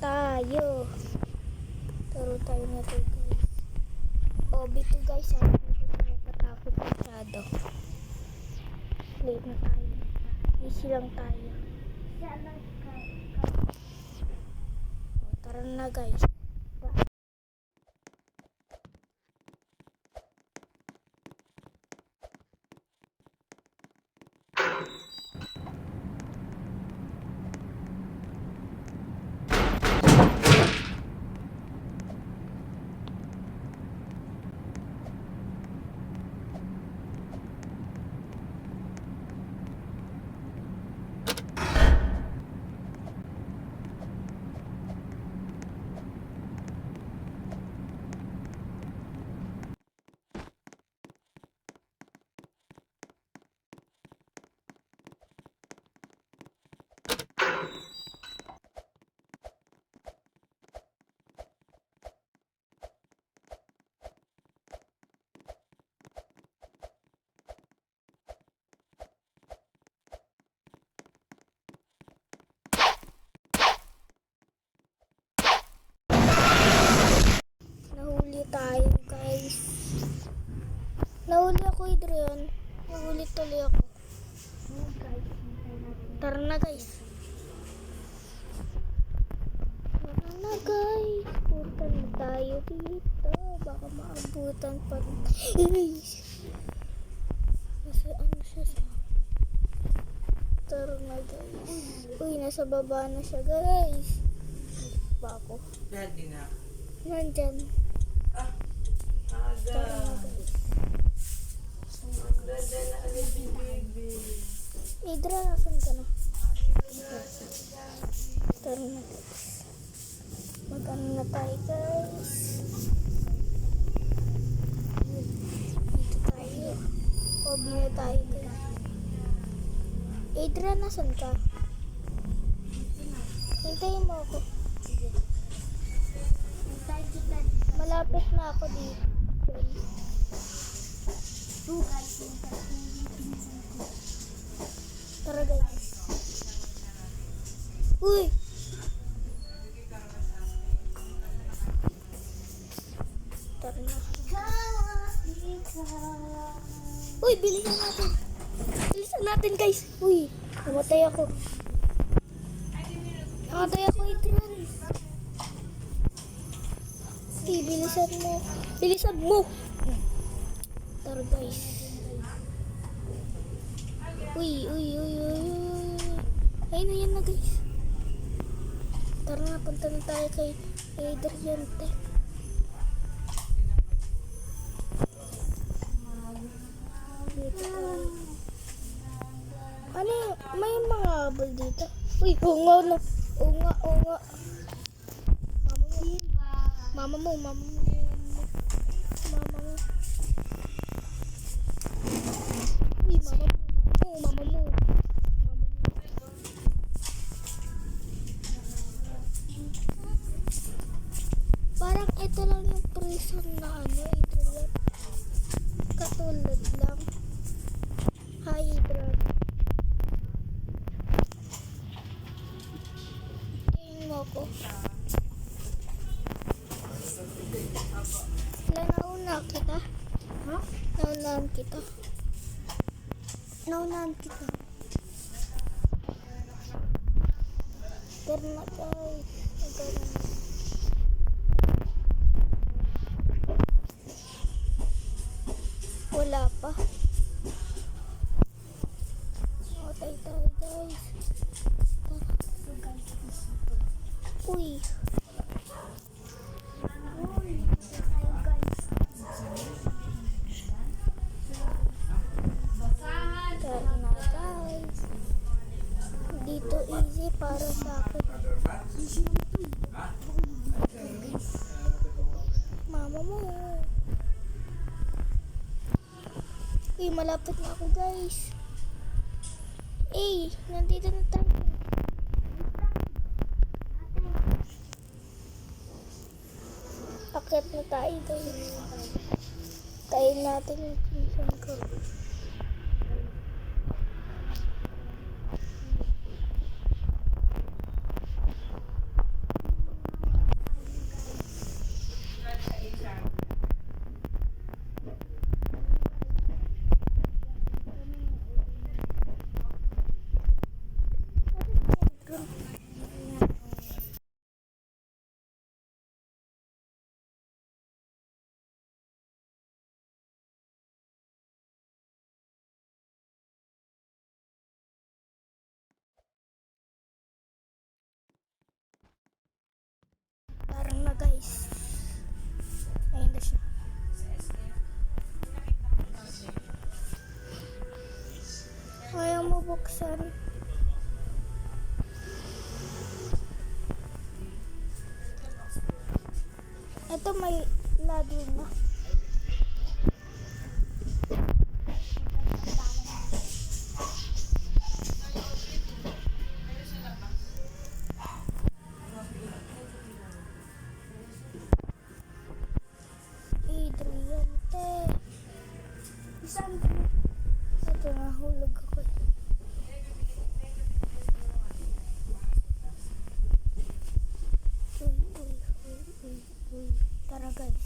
tayo. Taro tayo na to guys. Bito guys. Hindi ko nakatakot masyado. Play na tayo. Easy lang tayo. Tara na guys. Nahuli tayo guys. Nahuli ako, Adrian. Nahuli tuloy ako. Tara na guys. Tara na guys. Punta na tayo dito. Baka maabutan pa. Kasi ano siya sa... Tara na guys. Uy, nasa baba na siya guys. Ba ako? Nandyan. Tara na guys. Idra, nasan ka na? Tara na guys. Mag-ano na tayo guys. Dito tayo. Hobby na tayo guys. Idra, nasan ka? Hintayin mo ako. Malapit na ako dito. Tara guys. Uy! Tara na. Uy, bilisan natin. Bilisan natin guys. Uy, namatay ako. Namatay ako, Adrian. Okay, bilisan mo. Bilisan mo. Tara guys. Uy. Ayun na yan na guys. Tara na, punta na tayo kay Adrian. Ano yun? May mga habol dito. Uy, oo nga. Mama mo. Uy, mama mo. Parang ito lang yung prison na ano, Adrian. Katulad lang. Hi, Adrian. Tingin mo ko. Nauna kita. Ha? Naunahan kita. Tara na guys. Wala pa. Tayo guys. Uy. Dito easy para sa akin. Mama mo. Malapit na ako guys. Nandito na tayo. Akit na tayo guys. Tayin natin yung pinsan ko. guys. Ayun na siya. Ayaw mo buksan. Ito may ladder na. Adriante. Isang ito, nahulog ako. Uy. Tara guys.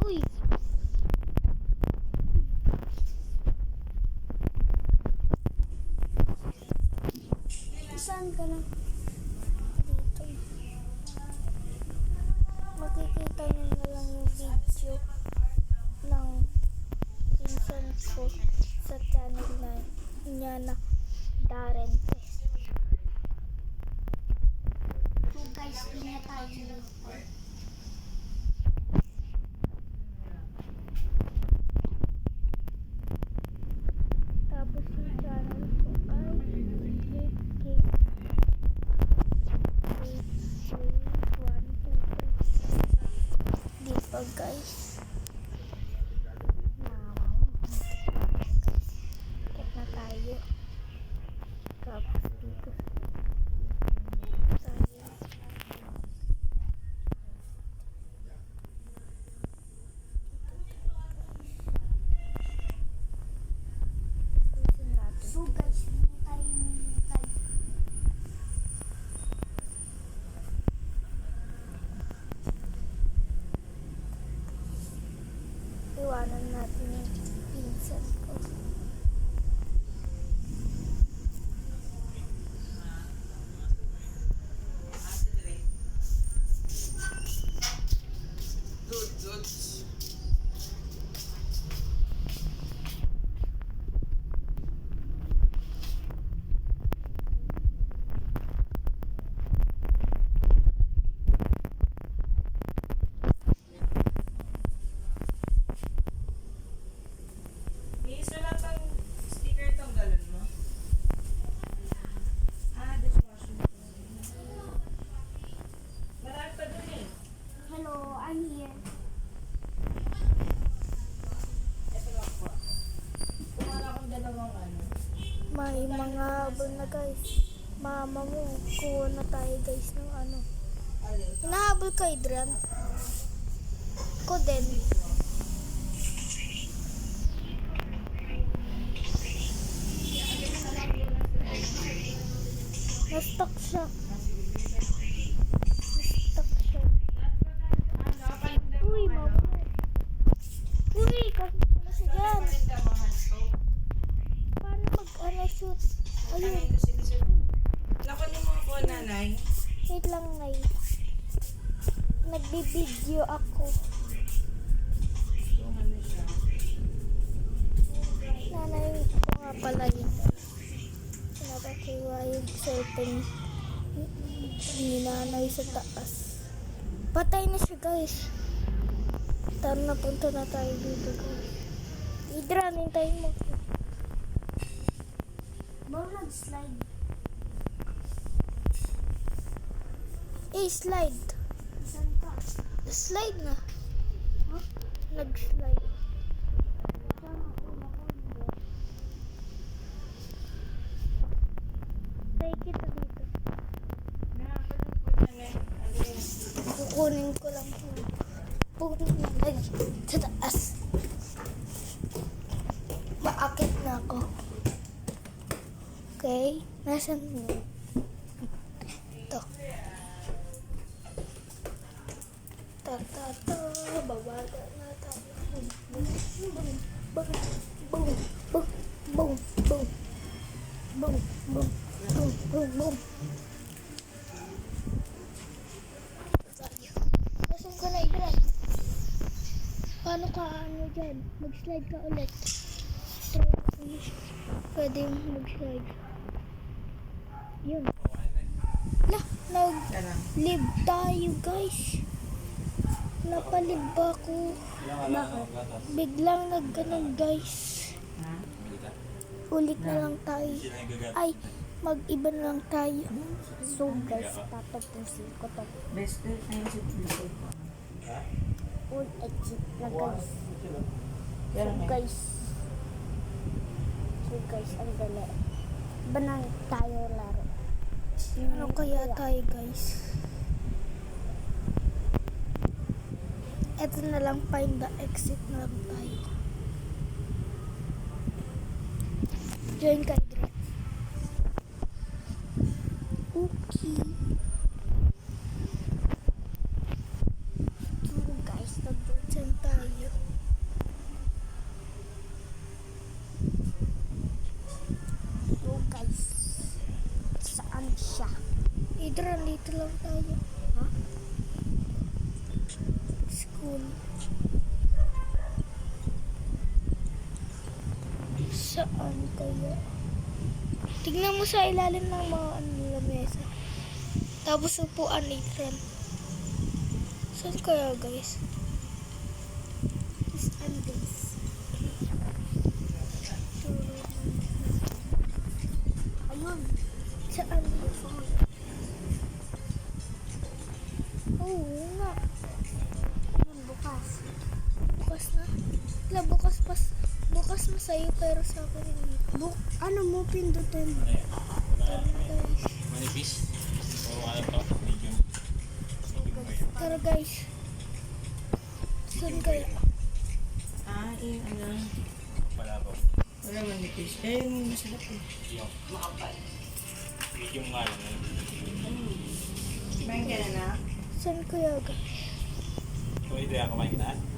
Uy. Saan ka na? Dito. Makikita nyo na lang yung video ng pinsan ko sa channel na niya na Darren Test. So guys, hindi na tayo dito. Tapos yung channel ko ay dito guys. Check na tayo. Tapos dito tayo. So guys, hindi tayo nilitay. Iwanan natin yung pinsan ko. Hello, I'm here. May mga habol na guys. Mama mo, kuha na tayo guys ng ano. Hinahabol ka, Adrian. Ko din. Na-stuck siya. Uy, mama. Uy, kasi pala siya dyan. Paano mag-ano shoot? Ayun. Nakunin mo ako, nanay. Wait lang, Nay. Nagbibideo ako. Nanay ko nga pala yun. Napakiwa yung cellphone ni nanay sa taas. Patay na siya guys. Tara na, punta na tayo dito guys. Idran, hintayin mo. Bawal nag-slide. Slide. Saan ka? Slide na. Huh? Nag-slide. Take it dito. Kukunin ko lang po. Punin na sa taas. Maakit na ako. Okay. Nasaan mo? Ito. Tata. Babaga na tayo. Boom. Boom. Boom. Boom. Boom. Boom. Boom. Boom. Boom. Boom. Boom. Nasaan ka na, Idran? Paano ka ano dyan? Mag-slide ka ulit. Pwede mag-slide. Yun. Lah, nag-live tayo guys. Napalib ako. Bakit? Biglang nagganun guys. Ulit na lang tayo. Ay, mag-iba na lang tayo. So guys, tatapusin ko to. Best friend na yung sitwasyon. Uy, exit na guys. Pero So guys, ang dali. Iba na tayo laro. Ano kaya tayo guys? Ito na lang, find the exit na lang tayo. Join kay Dre. Okay. So guys, nag-join tayo. So guys, saan siya? Idra, dito lang tayo. Ha? School. Saan kaya? Tignan mo sa ilalim ng mga lamesa. Tapos upuan ni Tren. Saan kaya guys? Saan guys? Ayun. Saan guys? Oo nga. Ayun, bukas. Bukas na? Wala, bukas na sa'yo pero sa akin hindi. Ano mo pindutin? Tara guys. Manipis. O ano to? Medium. Tara guys. Saan kaya? ano. Wala po. Wala manipis. Kaya yung masarap eh. Medium. Medium nga lang. Kumain ka na na? Saan kaya guys? Kung ito yan, kumain ka na?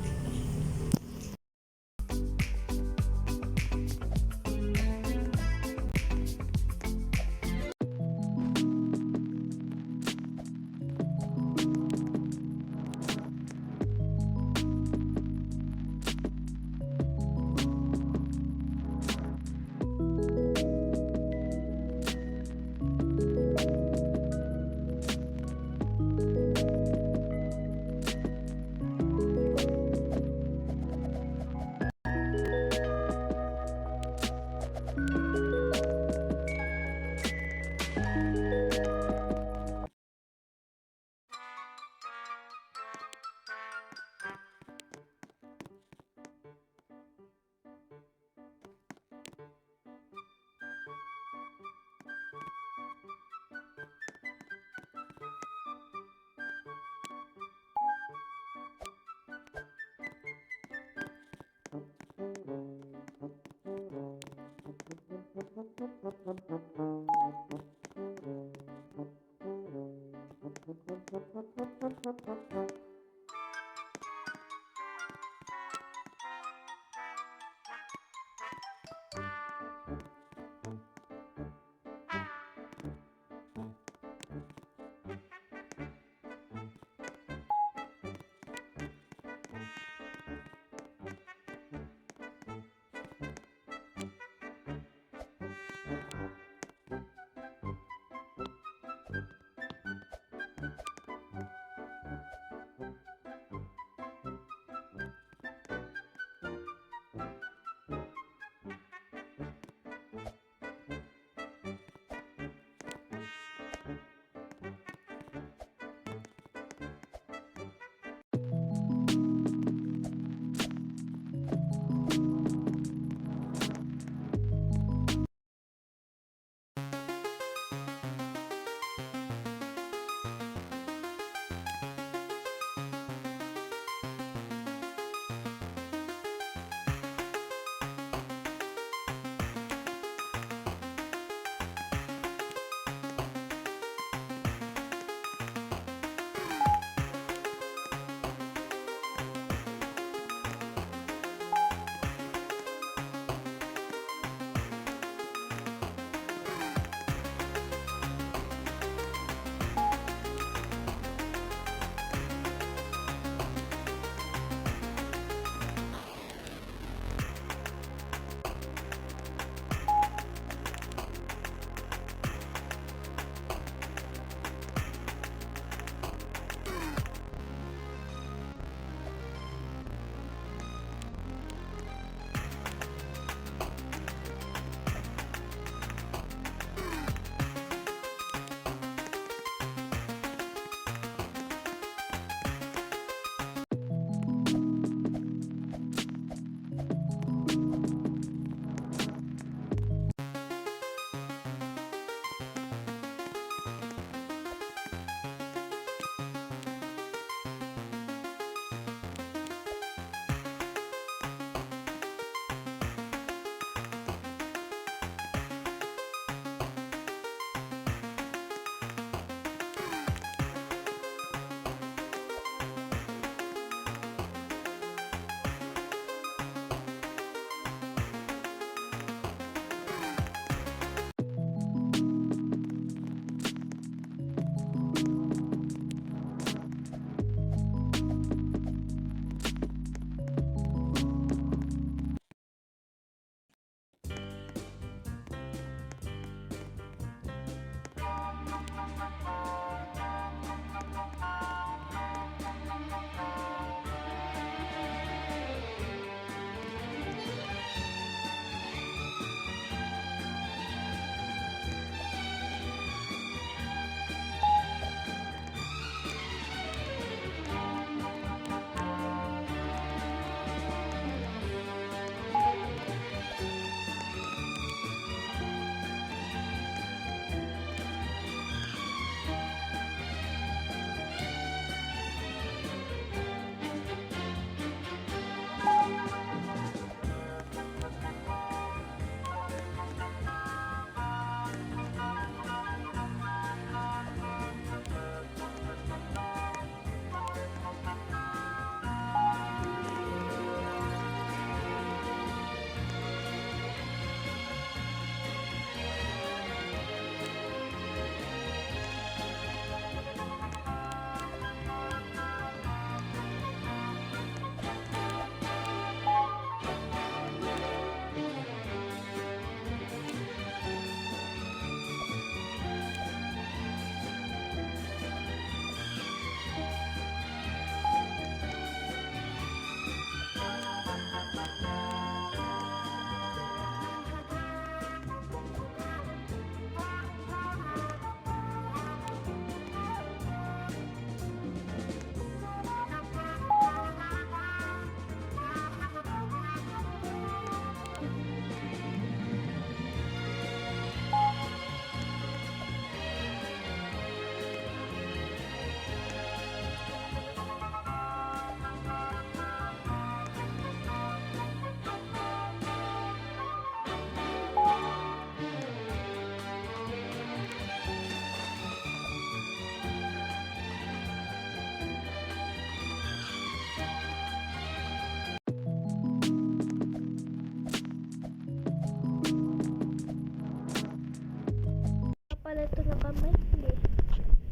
kamay. Hindi.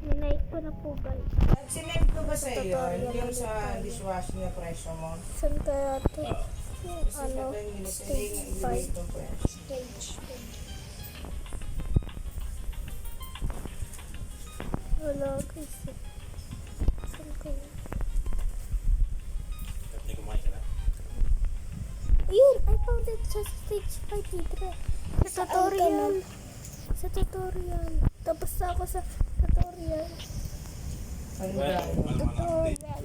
Minay ko na po guys. At sinend ko ba sa iyo Tutorial yung ulit sa tayo. dishwashing na presyo mo? Saan kaya ito? Yung Kasi ano, pag hindi stage nga 5. ililate yung presyo. Stage 5. Wala guys. Saan kaya? Ba't hindi kumain ka na? Ayun! I found it sa stage 5 dito. Sa tutorial. Sa tutorial. Tapos na ako sa tutorial. Ang Well, dami. ano man ang update? Tutorial.